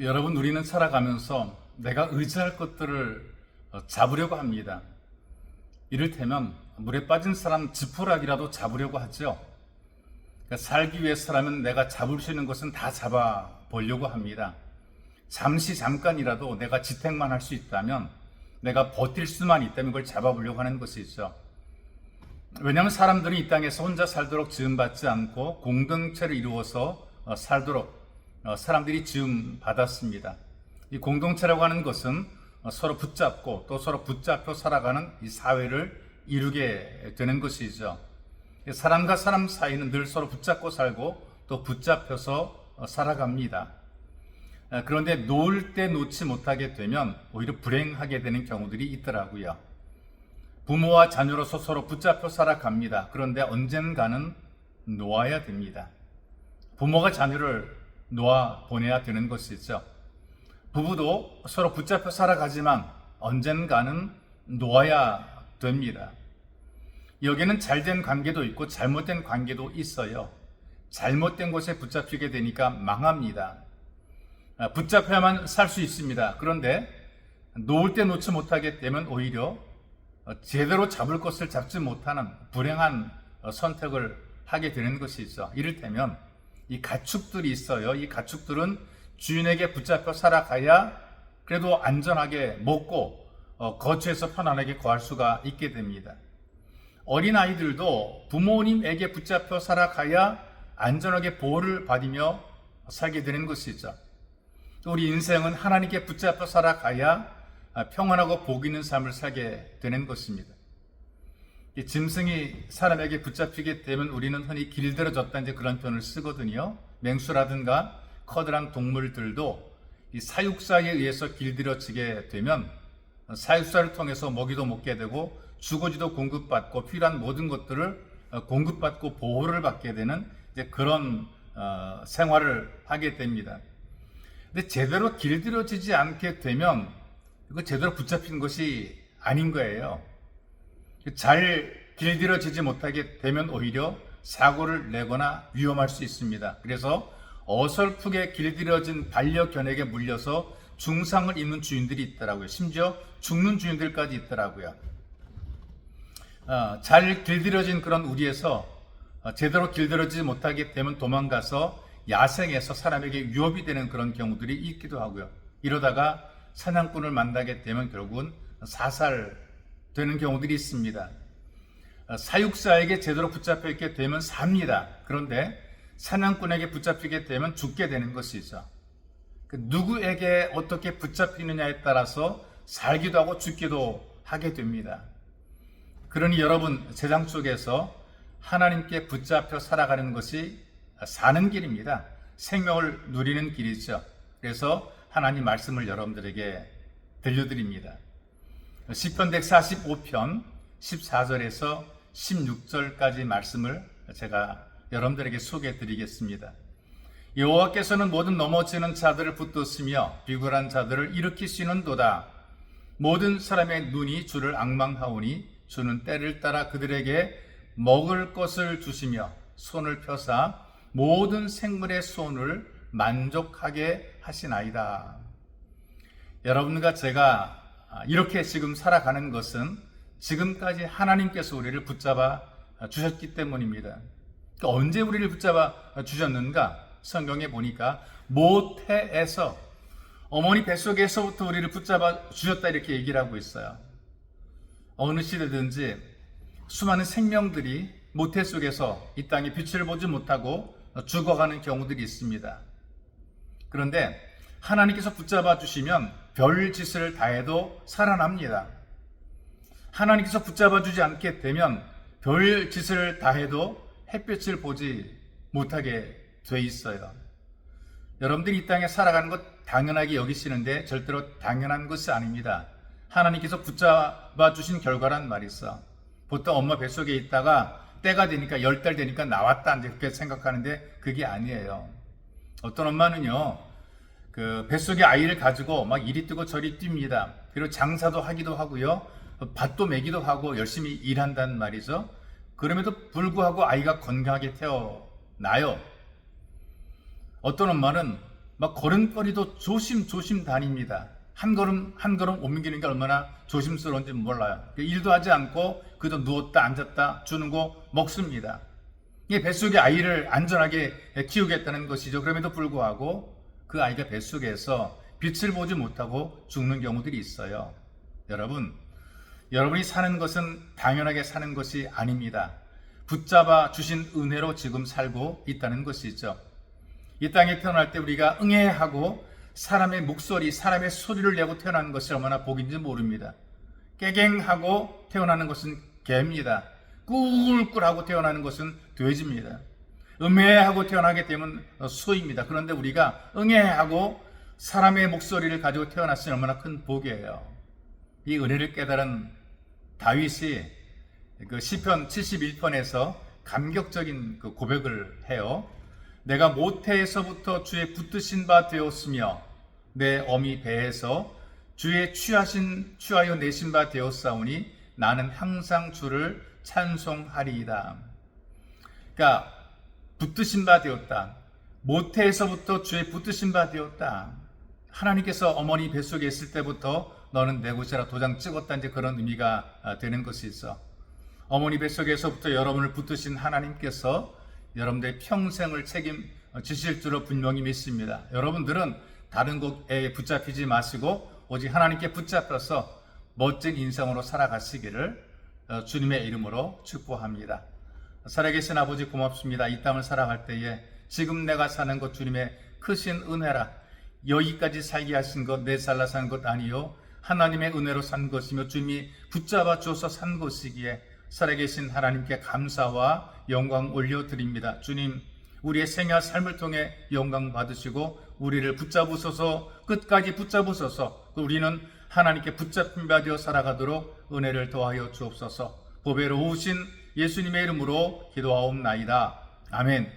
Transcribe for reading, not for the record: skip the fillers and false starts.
여러분, 우리는 살아가면서 내가 의지할 것들을 잡으려고 합니다. 이를테면 물에 빠진 사람 지푸라기라도 잡으려고 하죠. 그러니까 살기 위해서라면 내가 잡을 수 있는 것은 다 잡아보려고 합니다. 잠깐이라도 내가 지탱만 할 수 있다면, 내가 버틸 수만 있다면 그걸 잡아보려고 하는 것이죠. 왜냐하면 사람들은 이 땅에서 혼자 살도록 지음받지 않고 공동체를 이루어서 살도록 사람들이 지음 받았습니다. 이 공동체라고 하는 것은 서로 붙잡고 또 서로 붙잡혀 살아가는 이 사회를 이루게 되는 것이죠. 사람과 사람 사이는 늘 서로 붙잡고 살고 또 붙잡혀서 살아갑니다. 그런데 놓을 때 놓지 못하게 되면 오히려 불행하게 되는 경우들이 있더라고요. 부모와 자녀로서 서로 붙잡혀 살아갑니다. 그런데 언젠가는 놓아야 됩니다. 부모가 자녀를 놓아 보내야 되는 것이죠. 부부도 서로 붙잡혀 살아가지만 언젠가는 놓아야 됩니다. 여기는 잘된 관계도 있고 잘못된 관계도 있어요. 잘못된 곳에 붙잡히게 되니까 망합니다. 붙잡혀야만 살 수 있습니다. 그런데 놓을 때 놓지 못하게 되면 오히려 제대로 잡을 것을 잡지 못하는 불행한 선택을 하게 되는 것이죠. 이를테면 이 가축들이 있어요. 이 가축들은 주인에게 붙잡혀 살아가야 그래도 안전하게 먹고 거처에서 편안하게 거할 수가 있게 됩니다. 어린아이들도 부모님에게 붙잡혀 살아가야 안전하게 보호를 받으며 살게 되는 것이죠. 우리 인생은 하나님께 붙잡혀 살아가야 평안하고 복 있는 삶을 살게 되는 것입니다. 이 짐승이 사람에게 붙잡히게 되면 우리는 흔히 길들여졌다 이제 그런 표현을 쓰거든요. 맹수라든가 커다란 동물들도 이 사육사에 의해서 길들여지게 되면 사육사를 통해서 먹이도 먹게 되고 주거지도 공급받고 필요한 모든 것들을 공급받고 보호를 받게 되는 이제 그런 생활을 하게 됩니다. 근데 제대로 길들여지지 않게 되면 이거 제대로 붙잡힌 것이 아닌 거예요. 잘 길들여지지 못하게 되면 오히려 사고를 내거나 위험할 수 있습니다. 그래서 어설프게 길들여진 반려견에게 물려서 중상을 입는 주인들이 있더라고요. 심지어 죽는 주인들까지 있더라고요. 잘 길들여진 그런 우리에서 제대로 길들여지지 못하게 되면 도망가서 야생에서 사람에게 위협이 되는 그런 경우들이 있기도 하고요. 이러다가 사냥꾼을 만나게 되면 결국은 사살되는 경우들이 있습니다. 사육사에게 제대로 붙잡혀 있게 되면 삽니다. 그런데 사냥꾼에게 붙잡히게 되면 죽게 되는 것이죠. 누구에게 어떻게 붙잡히느냐에 따라서 살기도 하고 죽기도 하게 됩니다. 그러니 여러분, 세상 속에서 하나님께 붙잡혀 살아가는 것이 사는 길입니다. 생명을 누리는 길이죠. 그래서 하나님 말씀을 여러분들에게 들려드립니다. 시편 145편 14절에서 16절까지 말씀을 제가 여러분들에게 소개해 드리겠습니다. 여호와께서는 모든 넘어지는 자들을 붙드시며 비굴한 자들을 일으키시는도다. 모든 사람의 눈이 주를 앙망하오니 주는 때를 따라 그들에게 먹을 것을 주시며 손을 펴사 모든 생물의 손을 만족하게 하시나이다. 여러분과 제가 이렇게 지금 살아가는 것은 지금까지 하나님께서 우리를 붙잡아 주셨기 때문입니다. 그러니까 언제 우리를 붙잡아 주셨는가? 성경에 보니까 모태에서 어머니 뱃속에서부터 우리를 붙잡아 주셨다 이렇게 얘기를 하고 있어요. 어느 시대든지 수많은 생명들이 모태 속에서 이 땅에 빛을 보지 못하고 죽어가는 경우들이 있습니다. 그런데 하나님께서 붙잡아 주시면 별 짓을 다해도 살아납니다. 하나님께서 붙잡아 주지 않게 되면 별 짓을 다해도 햇빛을 보지 못하게 돼 있어요. 여러분들이 이 땅에 살아가는 것 당연하게 여기시는데 절대로 당연한 것이 아닙니다. 하나님께서 붙잡아 주신 결과란 말이 있어. 보통 엄마 뱃속에 있다가 때가 되니까 10달 되니까 나왔다 이제 그렇게 생각하는데 그게 아니에요. 어떤 엄마는요, 그 뱃속에 아이를 가지고 막 이리 뛰고 저리 뜁니다. 그리고 장사도 하기도 하고요, 밭도 매기도 하고 열심히 일한단 말이죠. 그럼에도 불구하고 아이가 건강하게 태어나요. 어떤 엄마는 막 걸음걸이도 조심조심 다닙니다. 한 걸음 한 걸음 옮기는 게 얼마나 조심스러운지 몰라요. 일도 하지 않고 그저 누웠다 앉았다 주는 거 먹습니다. 이게 뱃속에 아이를 안전하게 키우겠다는 것이죠. 그럼에도 불구하고 그 아이가 뱃속에서 빛을 보지 못하고 죽는 경우들이 있어요. 여러분이 사는 것은 당연하게 사는 것이 아닙니다. 붙잡아 주신 은혜로 지금 살고 있다는 것이죠. 이 땅에 태어날 때 우리가 응애하고 사람의 목소리, 사람의 소리를 내고 태어나는 것이 얼마나 복인지 모릅니다. 깨갱하고 태어나는 것은 개입니다. 꿀꿀하고 태어나는 것은 돼지입니다. 음해하고 태어나게 되면 소입니다. 그런데 우리가 응애하고 사람의 목소리를 가지고 태어났으니 얼마나 큰 복이에요. 이 은혜를 깨달은 다윗이 그 시편 71편에서 감격적인 그 고백을 해요. 내가 모태에서부터 주의 붙드신 바 되었으며 내 어미 배에서 주의 취하여 내신 바 되었사오니 나는 항상 주를 찬송하리이다. 그러니까 붙드신 바 되었다. 모태에서부터 주의 붙드신 바 되었다. 하나님께서 어머니 뱃속에 있을 때부터 너는 내 곳이라 도장 찍었다, 이제 그런 의미가 되는 것이 있어. 어머니 뱃속에서부터 여러분을 붙드신 하나님께서 여러분들의 평생을 책임지실 줄로 분명히 믿습니다. 여러분들은 다른 곳에 붙잡히지 마시고 오직 하나님께 붙잡혀서 멋진 인생으로 살아가시기를 주님의 이름으로 축복합니다. 살아계신 아버지 고맙습니다. 이 땅을 살아갈 때에 지금 내가 사는 것 주님의 크신 은혜라. 여기까지 살게 하신 것 내 살라 산 것 아니요 하나님의 은혜로 산 것이며 주님이 붙잡아 주어서 산 것이기에 살아계신 하나님께 감사와 영광 올려드립니다. 주님, 우리의 생애와 삶을 통해 영광 받으시고 우리를 붙잡으소서, 끝까지 붙잡으소서. 우리는 하나님께 붙잡힌 바 되어 살아가도록 은혜를 더하여 주옵소서. 보배로우신 예수님의 이름으로 기도하옵나이다. 아멘.